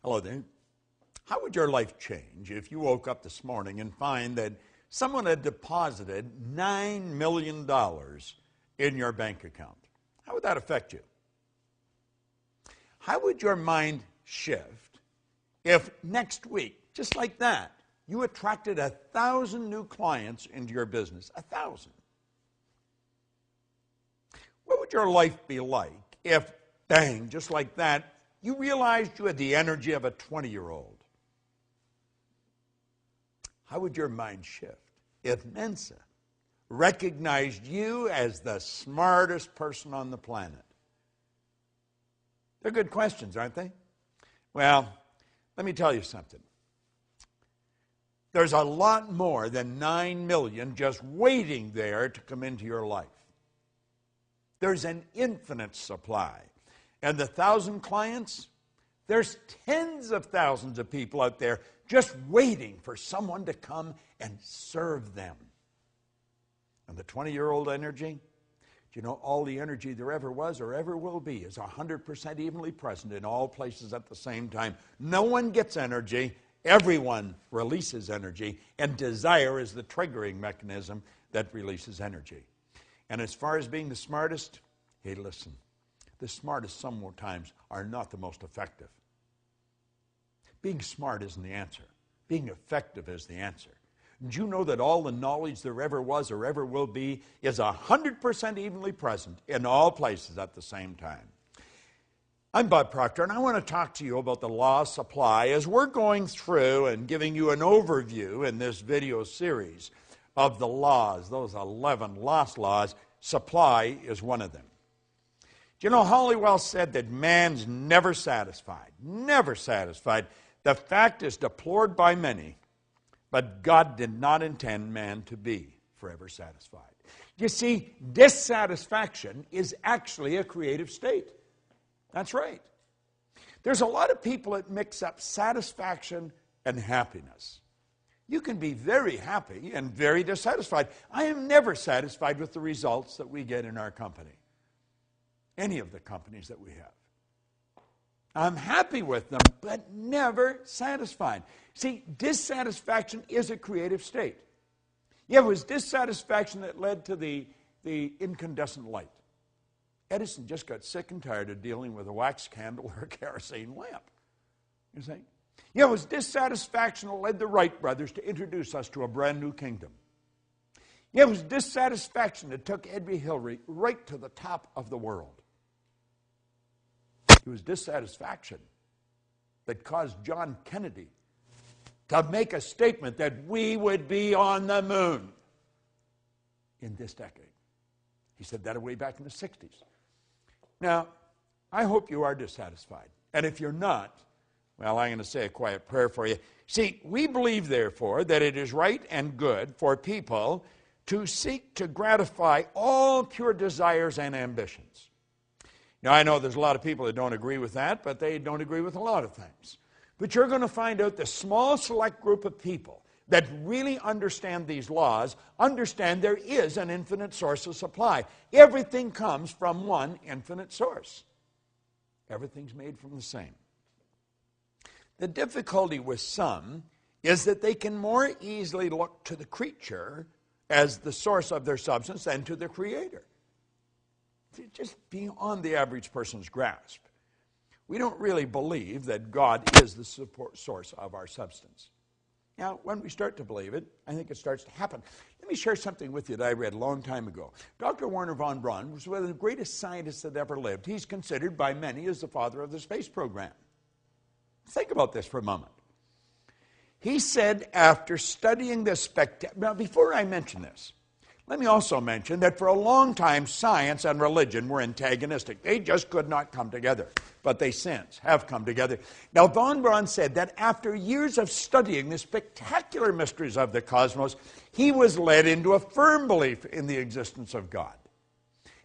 Hello there. How would your life change if you woke up this morning and find that someone had deposited $9 million in your bank account? How would that affect you? How would your mind shift if next week, just like that, you attracted 1,000 new clients into your business? 1,000. What would your life be like if, bang, just like that, you realized you had the energy of a 20-year-old? How would your mind shift if Mensa recognized you as the smartest person on the planet? They're good questions, aren't they? Well, let me tell you something. There's a lot more than 9 million just waiting there to come into your life. There's an infinite supply. And the 1,000 clients, there's tens of thousands of people out there just waiting for someone to come and serve them. And the 20-year-old energy, do you know all the energy there ever was or ever will be is 100% evenly present in all places at the same time. No one gets energy. Everyone releases energy. And desire is the triggering mechanism that releases energy. And as far as being the smartest, hey, listen, the smartest sometimes are not the most effective. Being smart isn't the answer. Being effective is the answer. Did you know that all the knowledge there ever was or ever will be is 100% evenly present in all places at the same time? I'm Bob Proctor, and I want to talk to you about the law of supply as we're going through and giving you an overview in this video series of the laws, those 11 lost laws. Supply is one of them. Do you know, Halliwell said that man's never satisfied, never satisfied. The fact is deplored by many, but God did not intend man to be forever satisfied. You see, dissatisfaction is actually a creative state. That's right. There's a lot of people that mix up satisfaction and happiness. You can be very happy and very dissatisfied. I am never satisfied with the results that we get in our company, any of the companies that we have. I'm happy with them, but never satisfied. See, dissatisfaction is a creative state. Yeah, it was dissatisfaction that led to the incandescent light. Edison just got sick and tired of dealing with a wax candle or a kerosene lamp. You see? Yeah, it was dissatisfaction that led the Wright brothers to introduce us to a brand new kingdom. Yeah, it was dissatisfaction that took Edwy Hillary right to the top of the world. It was dissatisfaction that caused John Kennedy to make a statement that we would be on the moon in this decade. He said that way back in the 60s. Now, I hope you are dissatisfied. And if you're not, well, I'm going to say a quiet prayer for you. See, we believe, therefore, that it is right and good for people to seek to gratify all pure desires and ambitions. Now, I know there's a lot of people that don't agree with that, but they don't agree with a lot of things. But you're going to find out the small select group of people that really understand these laws, understand there is an infinite source of supply. Everything comes from one infinite source. Everything's made from the same. The difficulty with some is that they can more easily look to the creature as the source of their substance than to the Creator. It's just beyond the average person's grasp. We don't really believe that God is the source of our substance. Now, when we start to believe it, I think it starts to happen. Let me share something with you that I read a long time ago. Dr. Wernher von Braun was one of the greatest scientists that ever lived. He's considered by many as the father of the space program. Think about this for a moment. He said after studying this now before I mention this, let me also mention that for a long time science and religion were antagonistic. They just could not come together. But they since have come together. Now, von Braun said that after years of studying the spectacular mysteries of the cosmos, he was led into a firm belief in the existence of God.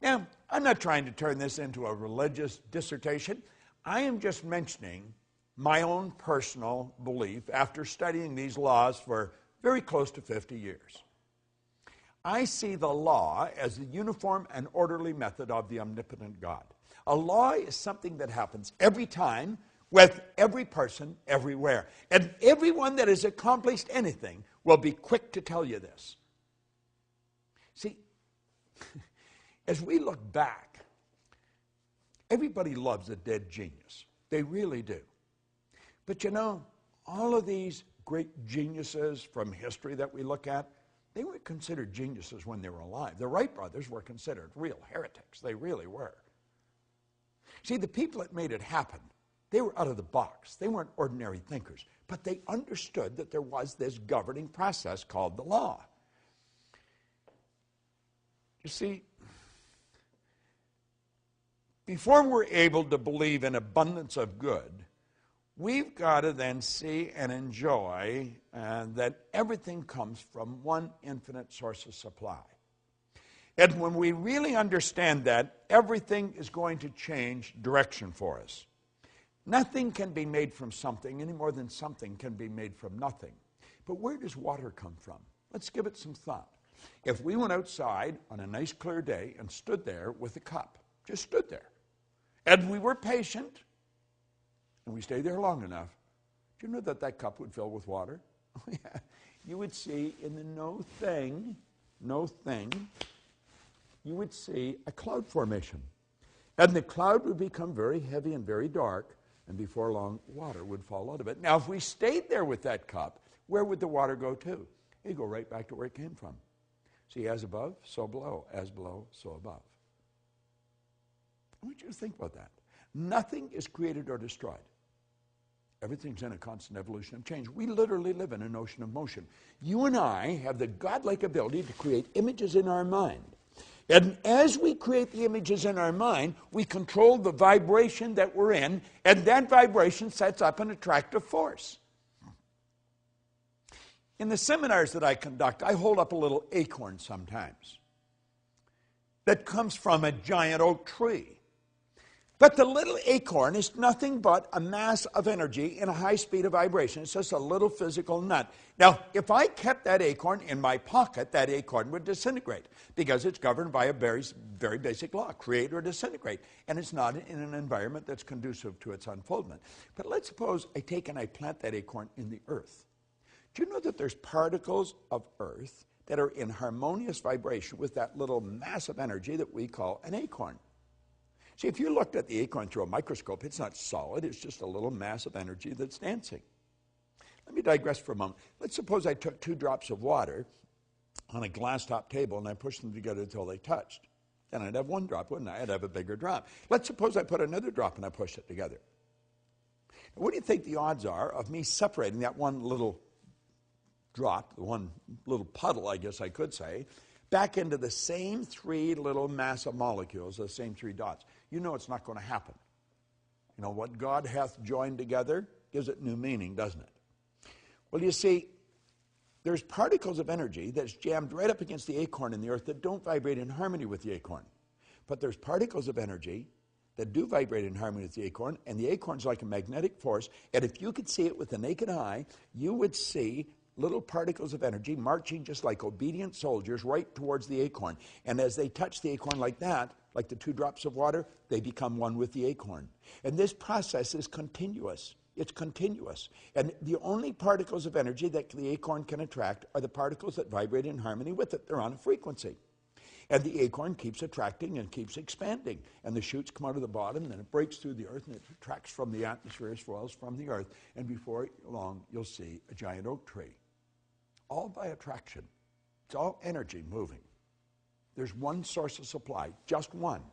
Now, I'm not trying to turn this into a religious dissertation. I am just mentioning my own personal belief after studying these laws for very close to 50 years. I see the law as the uniform and orderly method of the omnipotent God. A law is something that happens every time with every person everywhere. And everyone that has accomplished anything will be quick to tell you this. See, as we look back, everybody loves a dead genius. They really do. But you know, all of these great geniuses from history that we look at, they weren't considered geniuses when they were alive. The Wright brothers were considered real heretics. They really were. See, the people that made it happen, they were out of the box. They weren't ordinary thinkers. But they understood that there was this governing process called the law. You see, before we're able to believe in abundance of good, we've got to then see and enjoy that everything comes from one infinite source of supply. And when we really understand that, everything is going to change direction for us. Nothing can be made from something any more than something can be made from nothing. But where does water come from? Let's give it some thought. If we went outside on a nice clear day and stood there with a cup, just stood there, and we were patient, and we stayed there long enough, do you know that that cup would fill with water? Oh, yeah. You would see in the no thing, you would see a cloud formation. And the cloud would become very heavy and very dark, and before long, water would fall out of it. Now, if we stayed there with that cup, where would the water go to? It'd go right back to where it came from. See, as above, so below. As below, so above. I want you to think about that. Nothing is created or destroyed. Everything's in a constant evolution of change. We literally live in an ocean of motion. You and I have the godlike ability to create images in our mind. And as we create the images in our mind, we control the vibration that we're in, and that vibration sets up an attractive force. In the seminars that I conduct, I hold up a little acorn sometimes that comes from a giant oak tree. But the little acorn is nothing but a mass of energy in a high speed of vibration. It's just a little physical nut. Now, if I kept that acorn in my pocket, that acorn would disintegrate because it's governed by a very, very basic law, create or disintegrate. And it's not in an environment that's conducive to its unfoldment. But let's suppose I take and I plant that acorn in the earth. Do you know that there's particles of earth that are in harmonious vibration with that little mass of energy that we call an acorn? See, if you looked at the acorn through a microscope, it's not solid. It's just a little mass of energy that's dancing. Let me digress for a moment. Let's suppose I took 2 drops of water on a glass top table and I pushed them together until they touched. Then I'd have 1 drop, wouldn't I? I'd have a bigger drop. Let's suppose I put another drop and I pushed it together. Now, what do you think the odds are of me separating that one little drop, the one little puddle, I guess I could say, back into the same 3 little mass of molecules, the same 3 dots? You know it's not going to happen. You know, what God hath joined together gives it new meaning, doesn't it? Well, you see, there's particles of energy that's jammed right up against the acorn in the earth that don't vibrate in harmony with the acorn. But there's particles of energy that do vibrate in harmony with the acorn, and the acorn's like a magnetic force, and if you could see it with the naked eye, you would see little particles of energy marching just like obedient soldiers right towards the acorn. And as they touch the acorn like that, like the 2 drops of water, they become one with the acorn. And this process is continuous. It's continuous. And the only particles of energy that the acorn can attract are the particles that vibrate in harmony with it. They're on a frequency. And the acorn keeps attracting and keeps expanding. And the shoots come out of the bottom, and then it breaks through the earth, and it attracts from the atmosphere as well as from the earth. And before long, you'll see a giant oak tree. All by attraction. It's all energy moving. There's one source of supply, just one.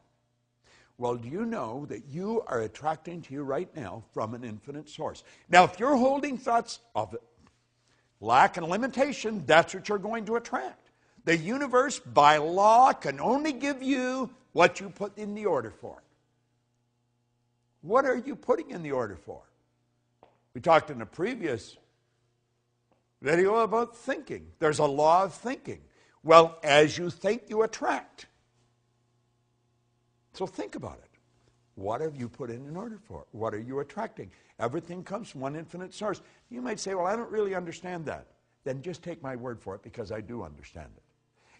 Well, do you know that you are attracting to you right now from an infinite source? Now, if you're holding thoughts of lack and limitation, that's what you're going to attract. The universe, by law, can only give you what you put in the order for. What are you putting in the order for? We talked in a previous video about thinking. There's a law of thinking. Well, as you think, you attract. So think about it. What have you put in order for? What are you attracting? Everything comes from one infinite source. You might say, well, I don't really understand that. Then just take my word for it, because I do understand it.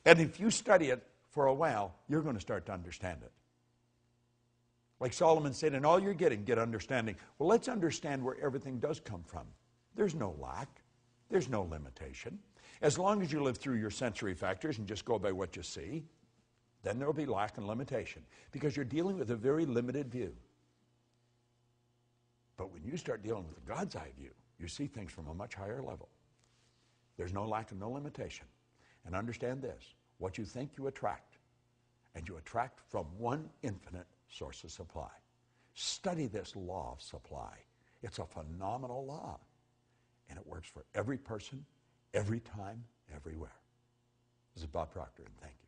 And if you study it for a while, you're going to start to understand it. Like Solomon said, in all you're getting, get understanding. Well, let's understand where everything does come from. There's no lack. There's no limitation. As long as you live through your sensory factors and just go by what you see, then there will be lack and limitation because you're dealing with a very limited view. But when you start dealing with the God's eye view, you see things from a much higher level. There's no lack and no limitation. And understand this, what you think you attract, and you attract from one infinite source of supply. Study this law of supply. It's a phenomenal law, and it works for every person, every time, everywhere. This is Bob Proctor, and thank you.